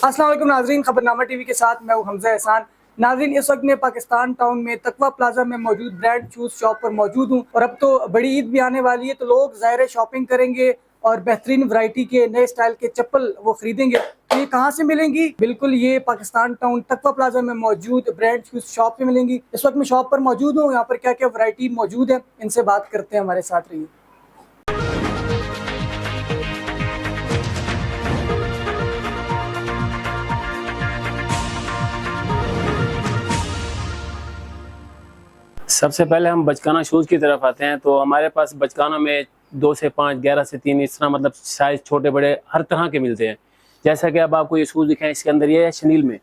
अस्सलाम वालेकुम नाजरीन, खबरनामा टीवी के साथ मैं हूं हमजा एहसान। नाजरीन, इस वक्त मैं पाकिस्तान टाउन में तकवा प्लाजा में मौजूद ब्रांड शूज शॉप पर मौजूद हूं और अब तो बड़ी ईद भी आने वाली है, तो लोग ज़ाहिर शॉपिंग करेंगे और बेहतरीन वैरायटी के नए स्टाइल के चप्पल वो खरीदेंगे। तो ये कहाँ से मिलेंगी? बिल्कुल, ये पाकिस्तान टाउन तकवा प्लाजा में मौजूद ब्रांड शूज शॉप पे मिलेंगी। इस वक्त मैं शॉप पर मौजूद हूँ। यहाँ पर क्या क्या वैरायटी मौजूद है, इनसे बात करते हैं, हमारे साथ रहिए। सबसे पहले हम बचकाना शूज़ की तरफ आते हैं। तो हमारे पास बचकाना में 2 से 5, 11 से 3 इस तरह मतलब साइज़ छोटे बड़े हर तरह के मिलते हैं। जैसा कि अब आपको ये शूज़ दिखाएं, इसके अंदर ये है शनील में,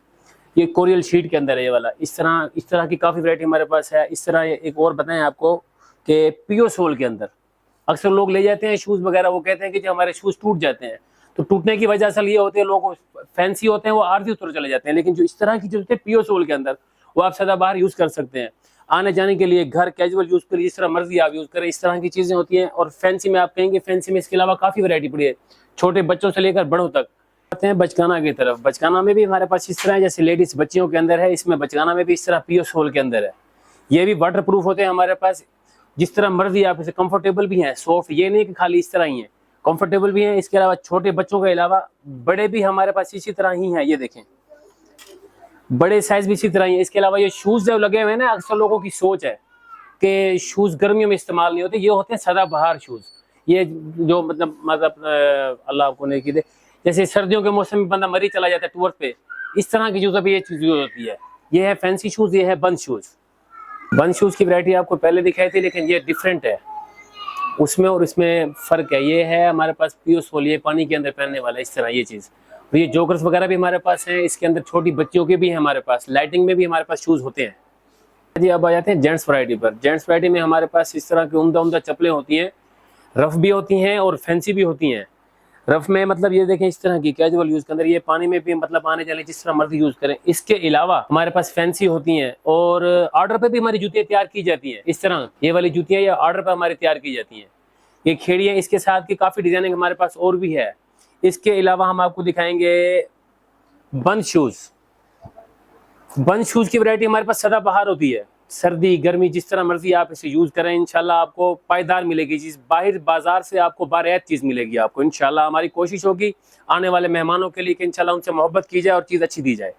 ये कोरियल शीट के अंदर है ये वाला। इस तरह की काफ़ी वैरायटी हमारे पास है। इस तरह एक और बताएं आपको कि पियो सोल के अंदर अक्सर लोग ले जाते हैं शूज़ वगैरह, वो कहते हैं कि जो हमारे शूज़ टूट जाते हैं, तो टूटने की वजह असल ये होती है, लोग फैंसी होते हैं वो आरती उतर चले जाते हैं। लेकिन जो इस तरह की जो होती है पियो सोल के अंदर, वो आप सदाबहार यूज़ कर सकते हैं, आने जाने के लिए, घर कैजुअल यूज़ के लिए, जिस तरह मर्जी आप यूज़ करें, इस तरह की चीज़ें होती हैं। और फैंसी में आप कहेंगे, फैंसी में इसके अलावा काफ़ी वैरायटी पड़ी है, छोटे बच्चों से लेकर बड़ों तक। आते हैं बचकाना की तरफ। बचकाना में भी हमारे पास इस तरह है, जैसे लेडीज़ बच्चियों के अंदर है, इसमें बचकाना में भी इस तरह पियो सोल के अंदर है। ये भी वाटर प्रूफ होते हैं हमारे पास, जिस तरह मर्जी आप इसे, कंफर्टेबल भी हैं, सॉफ्ट, ये नहीं कि खाली इस तरह ही है, कंफर्टेबल भी हैं। इसके अलावा छोटे बच्चों के अलावा बड़े भी हमारे पास इसी तरह ही हैं, ये देखें, बड़े साइज भी इसी तरह ही है। इसके अलावा ये शूज़ जो लगे हुए हैं ना, अक्सर लोगों की सोच है कि शूज़ गर्मियों में इस्तेमाल नहीं होते, ये होते हैं सदाबहार शूज़। ये जो मतलब अल्लाह आपको नहीं की दे, जैसे सर्दियों के मौसम में बंदा मरी चला जाता है टूर पे, इस तरह की जूतों पे ये चीज़ यूज होती है। ये है फैंसी शूज़, ये है बंद शूज़। बंद शूज़ की वैरायटी आपको पहले दिखाई थी, लेकिन ये डिफरेंट है, उसमें और इसमें फ़र्क है। ये है हमारे पास पियो सोल, ये पानी के अंदर पहनने वाला, इस तरह ये चीज़। और ये जोकर्स वगैरह भी हमारे पास हैं, इसके अंदर छोटी बच्चियों के भी हैं हमारे पास, लाइटिंग में भी हमारे पास शूज़ होते हैं जी। अब आ जाते हैं जेंट्स वैरायटी पर। जेंट्स वैरायटी में हमारे पास इस तरह की उम्दा चप्पलें होती हैं, रफ़ भी होती हैं और फैंसी भी होती हैं। रफ़ में मतलब ये देखें, इस तरह की कैजुअल यूज़ के अंदर, ये पानी में भी मतलब आने जाने जिस तरह मर्जी यूज़ करें। इसके अलावा हमारे पास फैंसी होती हैं और ऑर्डर पे भी हमारी जूतियाँ तैयार की जाती हैं। इस तरह ये वाली जूतियाँ ये ऑर्डर पर हमारी तैयार की जाती हैं। ये खेड़ियाँ, इसके साथ की काफ़ी डिजाइनिंग हमारे पास और भी है। इसके अलावा हम आपको दिखाएंगे बंद शूज़। बंद शूज़ की वैरायटी हमारे पास सदाबहार होती है, सर्दी गर्मी जिस तरह मर्जी आप इसे यूज़ करें, इंशाल्लाह आपको पायदार मिलेगी चीज़। बाहर बाजार से आपको बारियात चीज़ मिलेगी आपको इंशाल्लाह। हमारी कोशिश होगी आने वाले मेहमानों के लिए कि इंशाल्लाह उनसे मोहब्बत की जाए और चीज़ अच्छी दी जाए।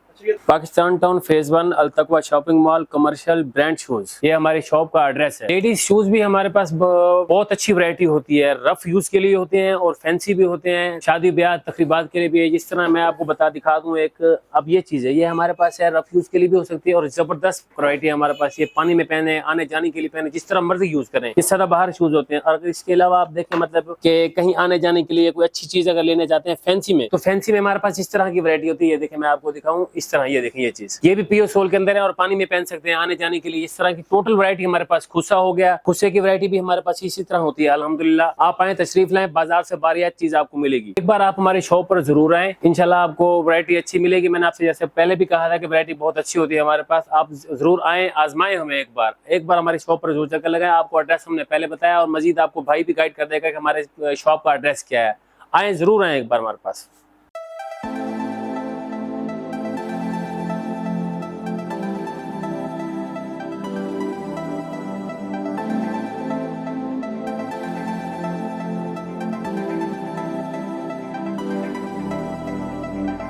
पाकिस्तान टाउन फेज 1 अल तकवा shopping mall, commercial brand shoes, ये हमारी शॉप का एड्रेस है। लेडीज शूज़ भी हमारे पास बहुत अच्छी वैरायटी होती है, रफ यूज़ के लिए होते हैं और फैंसी भी होते हैं, शादी ब्याह तकरीबात के लिए भी है। जिस तरह मैं आपको दिखा दूं एक, अब ये चीज़ है, ये हमारे पास है, रफ यूज़ के लिए भी हो सकती है और ज़बरदस्त वैरायटी है हमारे पास। ये पानी में पहने, आने जाने के लिए पहने, जिस तरह मर्जी यूज़ करें, ये सदाबहार शूज़ होते हैं। और इसके अलावा आप देखें मतलब कि कहीं आने जाने के लिए कोई अच्छी चीज़ अगर लेने जाते हैं फैंसी में, तो फैंसी में हमारे पास इस तरह की वैरायटी होती है। देखें मैं आपको दिखाऊं, इस तरह ये देखें, ये चीज़ ये भी पियो सोल के अंदर है और पानी में पहन सकते हैं आने जाने के लिए। इस तरह की टोटल वैरायटी हमारे पास। खुस्सा हो गया, खुस्से की वैरायटी भी हमारे पास इसी तरह होती है अल्हम्दुलिल्लाह। आप आए, तशरीफ लाएं, बाजार से बारियात चीज आपको मिलेगी। एक बार आप हमारे शॉप पर जरूर आए, इंशाल्लाह आपको वैरायटी अच्छी मिलेगी। मैंने आपसे जैसे पहले भी कहा था कि वैरायटी बहुत अच्छी होती है हमारे पास। आप जरूर आए, आजमाएं हमें एक बार हमारी शॉप पर जरूर चक्कर लगाएं। आपको एड्रेस हमने पहले बताया और मजीद आपको भाई भी गाइड कर देगा कि हमारे शॉप का एड्रेस क्या है। आए, जरूर आए एक बार हमारे पास।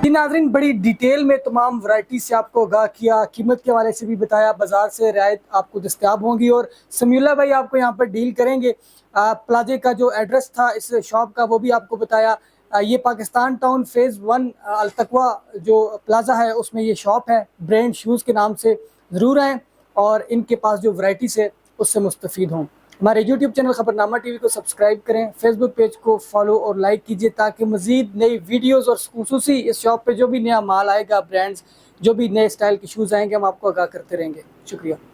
नाजरीन, बड़ी डिटेल में तमाम वैरायटी से आपको आगाह किया, कीमत के हवाले से भी बताया, बाजार से रियायत आपको दस्तयाब होंगी और समीउल्लाह भाई आपको यहाँ पर डील करेंगे। प्लाजे का जो एड्रेस था इस शॉप का वो भी आपको बताया। ये पाकिस्तान टाउन फेज़ 1 अल तकवा जो प्लाजा है उसमें ये शॉप है, ब्रांड शूज़ के नाम से। ज़रूर आएँ और इनके पास जो वैरायटीज़ है उससे मुस्तफ़ीद हों। हमारे यूट्यूब चैनल खबरनामा टीवी को सब्सक्राइब करें, फेसबुक पेज को फॉलो और लाइक कीजिए ताकि मज़ीद नई वीडियोस और खुसूसी इस शॉप पे जो भी नया माल आएगा, ब्रांड्स, जो भी नए स्टाइल के शूज़ आएंगे, हम आपको आगाह करते रहेंगे। शुक्रिया।